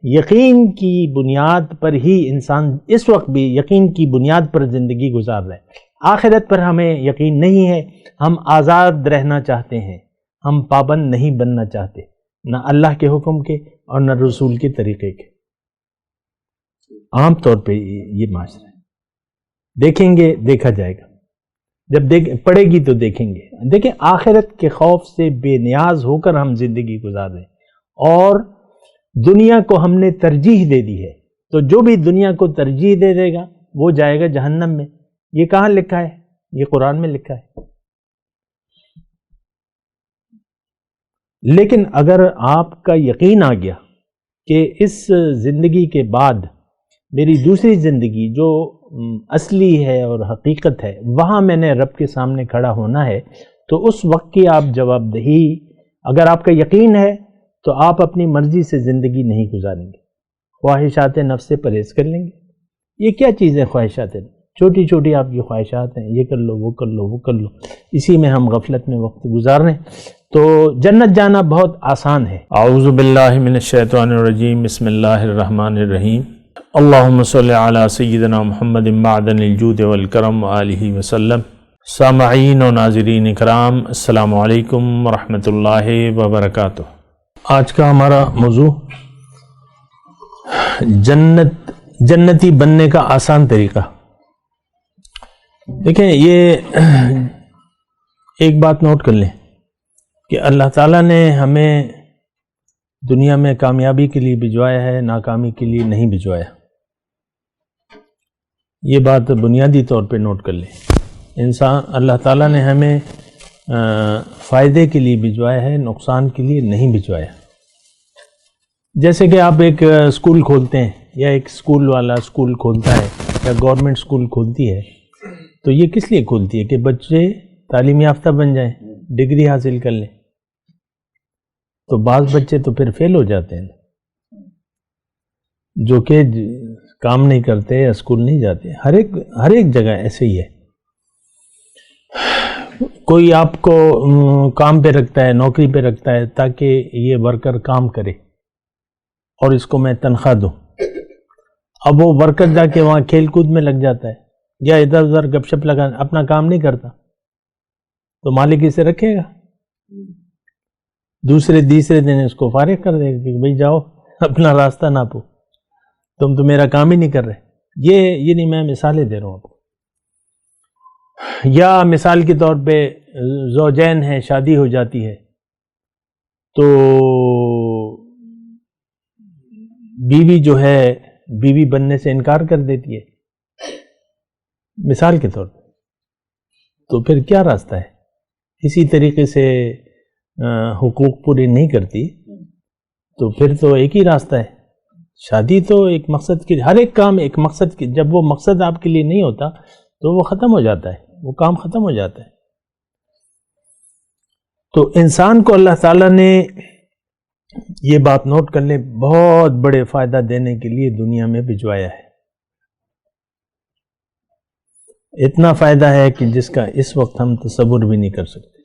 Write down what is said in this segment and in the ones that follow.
یقین کی بنیاد پر ہی انسان اس وقت بھی یقین کی بنیاد پر زندگی گزار رہا ہے۔ آخرت پر ہمیں یقین نہیں ہے، ہم آزاد رہنا چاہتے ہیں، ہم پابند نہیں بننا چاہتے، نہ اللہ کے حکم کے اور نہ رسول کے طریقے کے۔ عام طور پہ یہ معاشرہ ہے، دیکھیں گے دیکھا جائے گا، جب پڑے گی تو دیکھیں گے۔ دیکھیں آخرت کے خوف سے بے نیاز ہو کر ہم زندگی گزار رہے ہیں، اور دنیا کو ہم نے ترجیح دے دی ہے، تو جو بھی دنیا کو ترجیح دے دے گا وہ جائے گا جہنم میں۔ یہ کہاں لکھا ہے؟ یہ قرآن میں لکھا ہے۔ لیکن اگر آپ کا یقین آ گیا کہ اس زندگی کے بعد میری دوسری زندگی جو اصلی ہے اور حقیقت ہے، وہاں میں نے رب کے سامنے کھڑا ہونا ہے، تو اس وقت کی آپ جواب دہی، اگر آپ کا یقین ہے تو آپ اپنی مرضی سے زندگی نہیں گزاریں گے، خواہشات نفس سے پرہیز کر لیں گے۔ یہ کیا چیز ہے خواہشات؟ چھوٹی چھوٹی آپ کی خواہشات ہیں، یہ کر لو وہ کر لو وہ کر لو، اسی میں ہم غفلت میں وقت گزار رہے ہیں۔ تو جنت جانا بہت آسان ہے۔ اعوذ باللہ من الشیطان الرجیم، بسم اللہ الرحمن الرحیم۔ اللہم صلی علی سیدنا محمد معدن الجود والکرم آلہ وسلم۔ سامعین و ناظرین اکرام، السلام علیکم ورحمۃ اللہ وبرکاتہ۔ آج کا ہمارا موضوع جنتی بننے کا آسان طریقہ۔ دیکھیں، یہ ایک بات نوٹ کر لیں کہ اللہ تعالیٰ نے ہمیں دنیا میں کامیابی کے لیے بھجوایا ہے، ناکامی کے لیے نہیں بھجوایا۔ یہ بات بنیادی طور پہ نوٹ کر لیں۔ اللہ تعالیٰ نے ہمیں فائدے کے لیے بھجوایا ہے، نقصان کے لیے نہیں بھجوایا۔ جیسے کہ آپ ایک اسکول کھولتے ہیں، یا ایک اسکول والا اسکول کھولتا ہے، یا گورنمنٹ اسکول کھولتی ہے، تو یہ کس لیے کھولتی ہے؟ کہ بچے تعلیم یافتہ بن جائیں، ڈگری حاصل کر لیں۔ تو بعض بچے تو پھر فیل ہو جاتے ہیں، جو کہ کام نہیں کرتے یا اسکول نہیں جاتے۔ ہر ایک جگہ ایسے ہی ہے۔ کوئی آپ کو کام پہ رکھتا ہے، نوکری پہ رکھتا ہے تاکہ یہ ورکر کام کرے اور اس کو میں تنخواہ دوں۔ اب وہ ورکر جا کے وہاں کھیل کود میں لگ جاتا ہے یا ادھر ادھر گپ شپ لگا، اپنا کام نہیں کرتا، تو مالک اسے رکھے گا، تیسرے دن اس کو فارغ کر دے گا کہ بھئی جاؤ اپنا راستہ ناپو، تم تو میرا کام ہی نہیں کر رہے۔ یہ نہیں، میں مثالیں دے رہا ہوں آپ کو۔ یا مثال کے طور پہ زوجین ہیں، شادی ہو جاتی ہے تو بیوی جو ہے بیوی بننے سے انکار کر دیتی ہے، مثال کے طور پہ، تو پھر کیا راستہ ہے؟ اسی طریقے سے حقوق پورے نہیں کرتی تو پھر تو ایک ہی راستہ ہے۔ شادی تو ایک مقصد کی، ہر ایک کام ایک مقصد کی، جب وہ مقصد آپ کے لیے نہیں ہوتا تو وہ ختم ہو جاتا ہے، وہ کام ختم ہو جاتا ہے۔ تو انسان کو اللہ تعالیٰ نے یہ بات نوٹ کر لیں، بہت بڑے فائدہ دینے کے لیے دنیا میں بھجوایا ہے۔ اتنا فائدہ ہے کہ جس کا اس وقت ہم تصور بھی نہیں کر سکتے،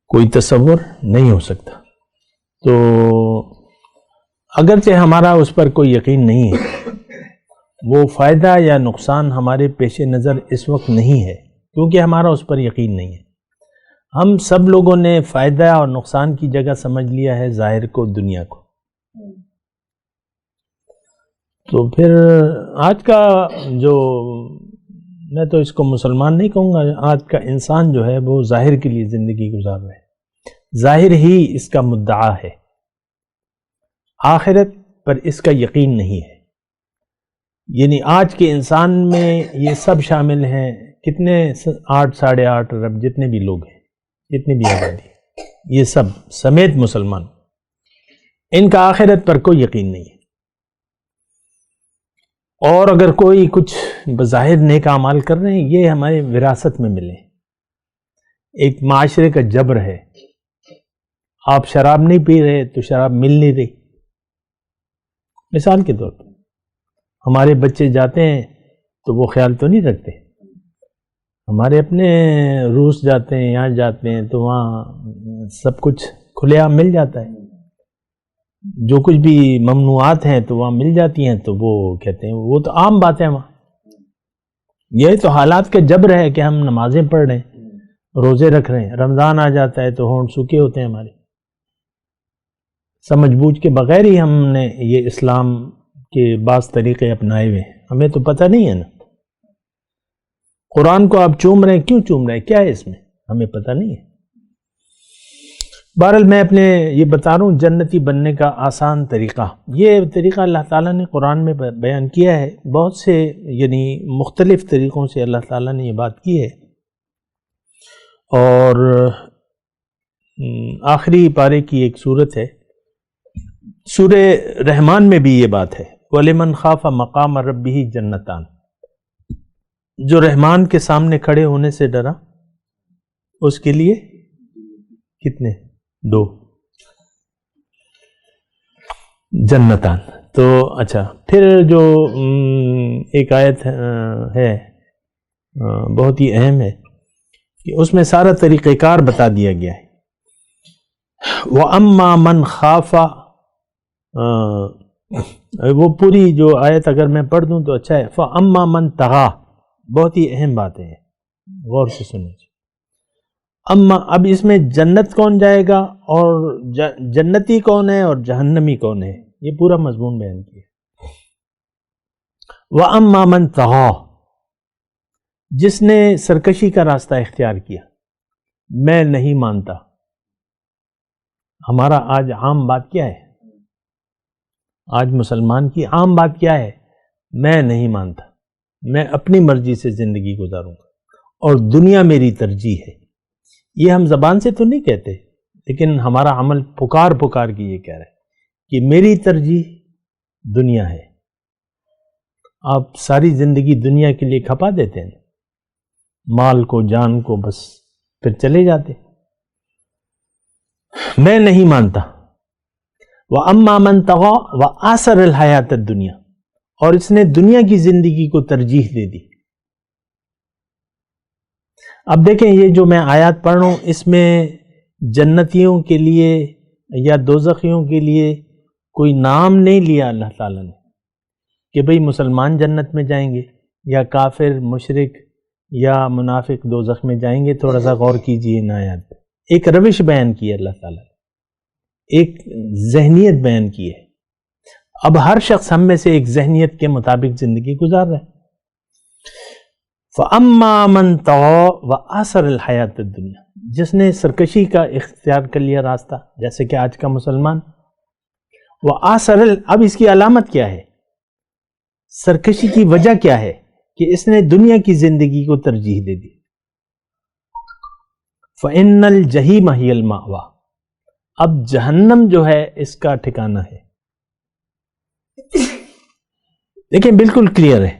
کوئی تصور نہیں ہو سکتا۔ تو اگرچہ ہمارا اس پر کوئی یقین نہیں ہے، وہ فائدہ یا نقصان ہمارے پیش نظر اس وقت نہیں ہے، کیونکہ ہمارا اس پر یقین نہیں ہے۔ ہم سب لوگوں نے فائدہ اور نقصان کی جگہ سمجھ لیا ہے ظاہر کو، دنیا کو۔ تو پھر آج کا جو، میں تو اس کو مسلمان نہیں کہوں گا، آج کا انسان جو ہے وہ ظاہر کے لیے زندگی گزار رہا ہے، ظاہر ہی اس کا مدعا ہے، آخرت پر اس کا یقین نہیں ہے۔ یعنی آج کے انسان میں یہ سب شامل ہیں، کتنے 8 ساڑھے 8 ارب جتنے بھی لوگ ہیں، جتنی بھی آبادی ہے، یہ سب سمیت مسلمان، ان کا آخرت پر کوئی یقین نہیں ہے۔ اور اگر کوئی کچھ بظاہر نیک اعمال کر رہے ہیں، یہ ہمارے وراثت میں ملے، ایک معاشرے کا جبر ہے۔ آپ شراب نہیں پی رہے تو شراب مل نہیں رہی، مثال کے طور پر ہمارے بچے جاتے ہیں تو وہ خیال تو نہیں رکھتے، ہمارے اپنے روس جاتے ہیں، یہاں جاتے ہیں تو وہاں سب کچھ کھلے عام مل جاتا ہے، جو کچھ بھی ممنوعات ہیں تو وہاں مل جاتی ہیں، تو وہ کہتے ہیں وہ تو عام بات ہے وہاں. یہ تو حالات کا جبر ہے کہ ہم نمازیں پڑھ رہے ہیں، روزے رکھ رہے ہیں، رمضان آ جاتا ہے تو ہونٹ سوکھے ہوتے ہیں ہمارے. سمجھ بوجھ کے بغیر ہی ہم نے یہ اسلام کے بعض طریقے اپنائے ہوئے ہیں، ہمیں تو پتہ نہیں ہے نا. قرآن کو آپ چوم رہے ہیں، کیوں چوم رہے ہیں، کیا ہے اس میں، ہمیں پتہ نہیں ہے. بہرحال میں اپنے یہ بتا رہا ہوں جنتی بننے کا آسان طریقہ. یہ طریقہ اللہ تعالیٰ نے قرآن میں بیان کیا ہے. بہت سے یعنی مختلف طریقوں سے اللہ تعالیٰ نے یہ بات کی ہے. اور آخری پارے کی ایک صورت ہے، سورہ رحمان میں بھی یہ بات ہے، وَلِمَنْ خَافَ مَقَامَ رَبِّهِ جَنَّتَانِ. جو رحمان کے سامنے کھڑے ہونے سے ڈرا اس کے لیے کتنے؟ 2 جنتان. تو اچھا، پھر جو ایک آیت ہے بہت ہی اہم ہے کہ اس میں سارا طریقہ کار بتا دیا گیا ہے. وَأَمَّا مَنْ خَافَ، وہ پوری جو آیت اگر میں پڑھ دوں تو اچھا ہے. فَأَمَّا مَنْ طَغَىٰ، بہت ہی اہم باتیں ہیں، غور سے سنیں. اما، اب اس میں جنت کون جائے گا اور جنتی کون ہے اور جہنمی کون ہے، یہ پورا مضمون بیان کیا. وَأَمَّا مَنْ طَغَىٰ، جس نے سرکشی کا راستہ اختیار کیا، میں نہیں مانتا. ہمارا آج عام بات کیا ہے؟ آج مسلمان کی عام بات کیا ہے؟ میں نہیں مانتا، میں اپنی مرضی سے زندگی گزاروں گا اور دنیا میری ترجیح ہے. یہ ہم زبان سے تو نہیں کہتے، لیکن ہمارا عمل پکار کے یہ کہہ رہا ہے کہ میری ترجیح دنیا ہے. آپ ساری زندگی دنیا کے لیے کھپا دیتے ہیں، مال کو، جان کو، بس پھر چلے جاتے. میں نہیں مانتا. وَأَمَّا مَنْ طَغَىٰ وَآثَرَ الْحَيَاةَ الدُّنْيَا، اور اس نے دنیا کی زندگی کو ترجیح دے دی. اب دیکھیں یہ جو میں آیات پڑھ رہا ہوں اس میں جنتیوں کے لیے یا دوزخیوں کے لیے کوئی نام نہیں لیا اللہ تعالیٰ نے کہ بھئی مسلمان جنت میں جائیں گے یا کافر، مشرک یا منافق دوزخ میں جائیں گے. تھوڑا سا غور کیجئے ان آیات پہ. ایک روش بیان کی ہے اللہ تعالیٰ نے، ایک ذہنیت بیان کی ہے. اب ہر شخص ہم میں سے ایک ذہنیت کے مطابق زندگی گزار رہا ہے. فَأَمَّا مَنْ طَغَىٰ وَآثَرَ الْحَيَاةَ الدُّنْيَا، جس نے سرکشی کا اختیار کر لیا راستہ، جیسے کہ آج کا مسلمان. وَآثَرَ، اب اس کی علامت کیا ہے، سرکشی کی وجہ کیا ہے کہ اس نے دنیا کی زندگی کو ترجیح دے دی. فَإِنَّ الْجَحِيمَ هِيَ الْمَأْوَىٰ، اب جہنم جو ہے اس کا ٹھکانہ ہے. دیکھیں بالکل کلیئر ہے،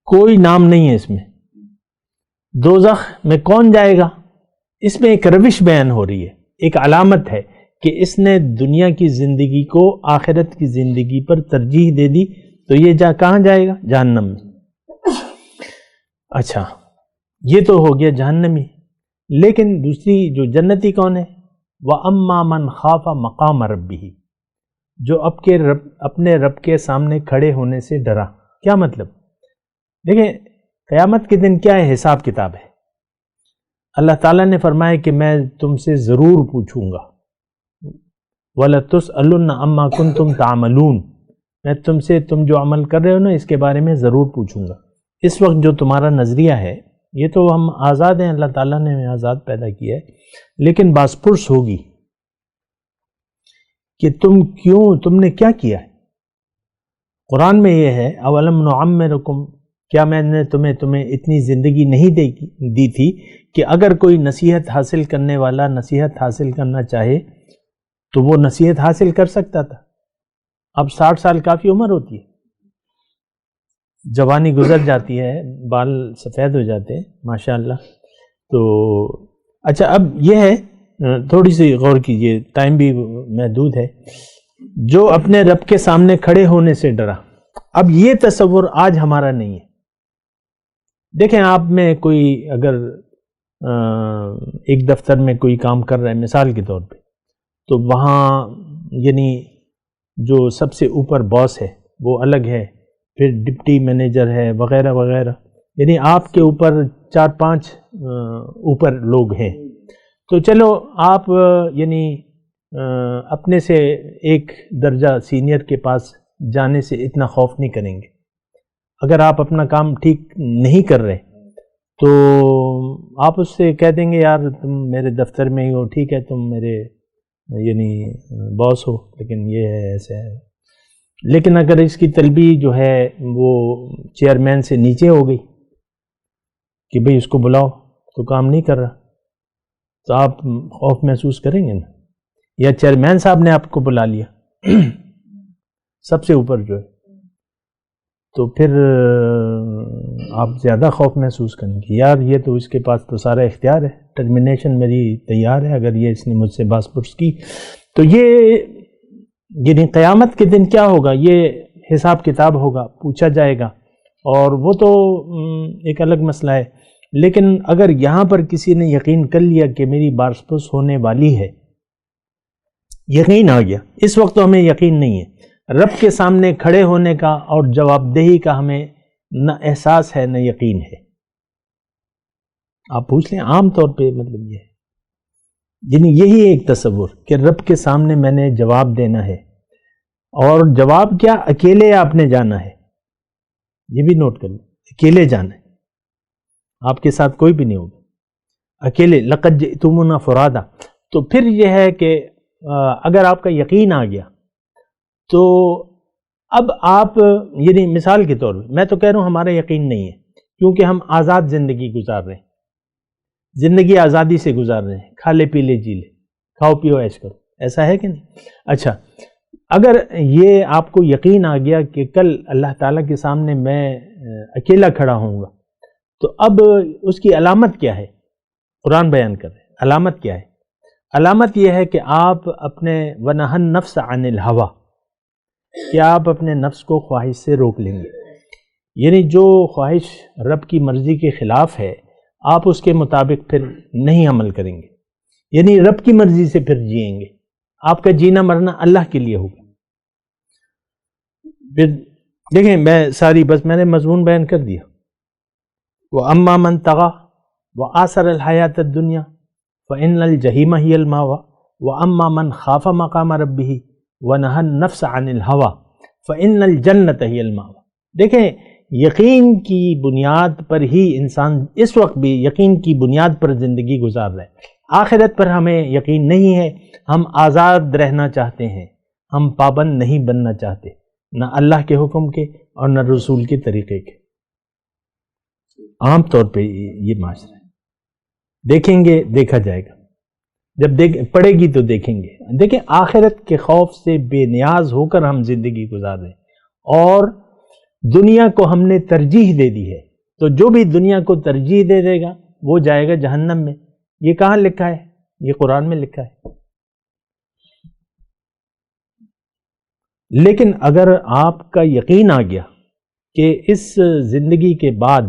کوئی نام نہیں ہے اس میں. دوزخ میں کون جائے گا، اس میں ایک روش بیان ہو رہی ہے، ایک علامت ہے کہ اس نے دنیا کی زندگی کو آخرت کی زندگی پر ترجیح دے دی، تو یہ کہاں جائے گا، جہنم میں. اچھا، یہ تو ہو گیا جہنمی. لیکن دوسری جو جنتی کون ہے، وَأَمَّا مَنْ خَافَ مَقَامَ رَبِّهِ، جو اپنے رب کے سامنے کھڑے ہونے سے ڈرا. کیا مطلب؟ دیکھیں قیامت کے دن کیا ہے، حساب کتاب ہے. اللہ تعالیٰ نے فرمایا کہ میں تم سے ضرور پوچھوں گا، وَلَتُسْأَلُنَّ عَمَّا كُنْتُمْ تَعْمَلُونَ، میں تم سے تم جو عمل کر رہے ہو نا اس کے بارے میں ضرور پوچھوں گا. اس وقت جو تمہارا نظریہ ہے، یہ تو ہم آزاد ہیں، اللہ تعالیٰ نے ہمیں آزاد پیدا کیا ہے، لیکن باز پرس ہوگی کہ تم نے کیا کیا ہے. قرآن میں یہ ہے، اولم نعمرکم، کیا میں نے تمہیں اتنی زندگی نہیں دی تھی کہ اگر کوئی نصیحت حاصل کرنے والا نصیحت حاصل کرنا چاہے تو وہ نصیحت حاصل کر سکتا تھا. اب 60 سال کافی عمر ہوتی ہے، جوانی گزر جاتی ہے، بال سفید ہو جاتے ہیں ماشاءاللہ. تو اچھا، اب یہ ہے، تھوڑی سی غور کیجئے، ٹائم بھی محدود ہے. جو اپنے رب کے سامنے کھڑے ہونے سے ڈرا، اب یہ تصور آج ہمارا نہیں ہے. دیکھیں آپ میں کوئی اگر ایک دفتر میں کوئی کام کر رہا ہے مثال کے طور پہ، تو وہاں یعنی جو سب سے اوپر باس ہے وہ الگ ہے، پھر ڈپٹی مینیجر ہے وغیرہ وغیرہ، یعنی آپ کے اوپر 4-5 اوپر لوگ ہیں. تو چلو آپ یعنی اپنے سے ایک درجہ سینئر کے پاس جانے سے اتنا خوف نہیں کریں گے. اگر آپ اپنا کام ٹھیک نہیں کر رہے تو آپ اس سے کہہ دیں گے یار تم میرے دفتر میں ہی ہو، ٹھیک ہے تم میرے یعنی باس ہو، لیکن یہ ہے ایسے ہے. لیکن اگر اس کی طلبی جو ہے وہ چیئرمین سے نیچے ہو گئی کہ بھئی اس کو بلاؤ تو کام نہیں کر رہا، تو آپ خوف محسوس کریں گے نا. یا چیئرمین صاحب نے آپ کو بلا لیا سب سے اوپر جو ہے، تو پھر آپ زیادہ خوف محسوس کریں گے، یار یہ تو اس کے پاس تو سارا اختیار ہے، ٹرمینیشن میری تیار ہے اگر یہ اس نے مجھ سے باس پرس کی. تو یہ یعنی قیامت کے دن کیا ہوگا، یہ حساب کتاب ہوگا، پوچھا جائے گا، اور وہ تو ایک الگ مسئلہ ہے. لیکن اگر یہاں پر کسی نے یقین کر لیا کہ میری باس پرس ہونے والی ہے، یقین آ گیا، اس وقت تو ہمیں یقین نہیں ہے، رب کے سامنے کھڑے ہونے کا اور جواب دہی کا ہمیں نہ احساس ہے نہ یقین ہے. آپ پوچھ لیں عام طور پہ مطلب یہ ہے، یعنی یہی ایک تصور کہ رب کے سامنے میں نے جواب دینا ہے، اور جواب کیا، اکیلے آپ نے جانا ہے. یہ بھی نوٹ کر لیں، اکیلے جانا ہے، آپ کے ساتھ کوئی بھی نہیں ہوگا، اکیلے. لقد جئتمونا فرادا. تو پھر یہ ہے کہ اگر آپ کا یقین آ گیا تو اب آپ یعنی مثال کے طور پہ میں تو کہہ رہا ہوں ہمارا یقین نہیں ہے، کیونکہ ہم آزاد زندگی گزار رہے ہیں، زندگی آزادی سے گزار رہے ہیں، کھا لے پی لے جی لے، کھاؤ پیو عیش کرو، ایسا ہے کہ نہیں؟ اچھا، اگر یہ آپ کو یقین آ گیا کہ کل اللہ تعالیٰ کے سامنے میں اکیلا کھڑا ہوں گا، تو اب اس کی علامت کیا ہے؟ قرآن بیان کر رہے ہیں علامت کیا ہے. علامت یہ ہے کہ آپ اپنے وَنَهَى النَّفْسَ عَنِ الْهَوَىٰ، کہ آپ اپنے نفس کو خواہش سے روک لیں گے. یعنی جو خواہش رب کی مرضی کے خلاف ہے آپ اس کے مطابق پھر نہیں عمل کریں گے، یعنی رب کی مرضی سے پھر جئیں گے. آپ کا جینا مرنا اللہ کے لیے ہوگا. پھر دیکھیں میں ساری بس میں نے مضمون بیان کر دیا. وَأَمَّا مَنْ طَغَىٰ وَآثَرَ الْحَيَاةَ الدُّنْيَا فَإِنَّ الْجَحِيمَ هِيَ الْمَأْوَىٰ وَأَمَّا مَنْ خَافَ مَقَامَ رَبِّهِ وَنَهَى النَّفْسَ عَنِ الْهَوَىٰ فَإِنَّ الْجَنَّةَ هِيَ الْمَأْوَىٰ. دیکھیں یقین کی بنیاد پر ہی انسان اس وقت بھی یقین کی بنیاد پر زندگی گزار رہا ہے. آخرت پر ہمیں یقین نہیں ہے، ہم آزاد رہنا چاہتے ہیں، ہم پابند نہیں بننا چاہتے، نہ اللہ کے حکم کے اور نہ رسول کے طریقے کے. عام طور پہ یہ معاشرہ ہے. دیکھیں گے دیکھا جائے گا، جب پڑے گی تو دیکھیں گے. دیکھیں آخرت کے خوف سے بے نیاز ہو کر ہم زندگی گزار رہے ہیں، اور دنیا کو ہم نے ترجیح دے دی ہے. تو جو بھی دنیا کو ترجیح دے دے گا وہ جائے گا جہنم میں. یہ کہاں لکھا ہے؟ یہ قرآن میں لکھا ہے. لیکن اگر آپ کا یقین آ گیا کہ اس زندگی کے بعد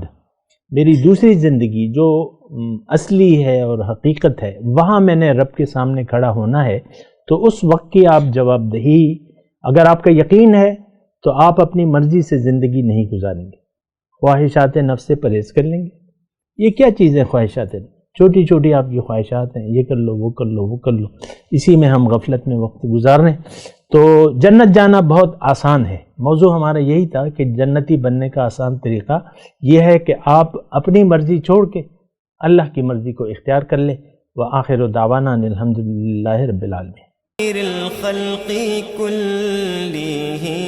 میری دوسری زندگی جو اصلی ہے اور حقیقت ہے وہاں میں نے رب کے سامنے کھڑا ہونا ہے، تو اس وقت کی آپ جواب دہی، اگر آپ کا یقین ہے تو آپ اپنی مرضی سے زندگی نہیں گزاریں گے، خواہشات نفس سے پرہیز کر لیں گے. یہ کیا چیز ہے خواہشات؟ چھوٹی چھوٹی آپ کی خواہشات ہیں، یہ کر لو وہ کر لو وہ کر لو، اسی میں ہم غفلت میں وقت گزار رہے ہیں. تو جنت جانا بہت آسان ہے. موضوع ہمارا یہی تھا کہ جنتی بننے کا آسان طریقہ یہ ہے کہ آپ اپنی مرضی چھوڑ کے اللہ کی مرضی کو اختیار کر لیں. وآخر دعوانا ان الحمدللہ رب العالمین.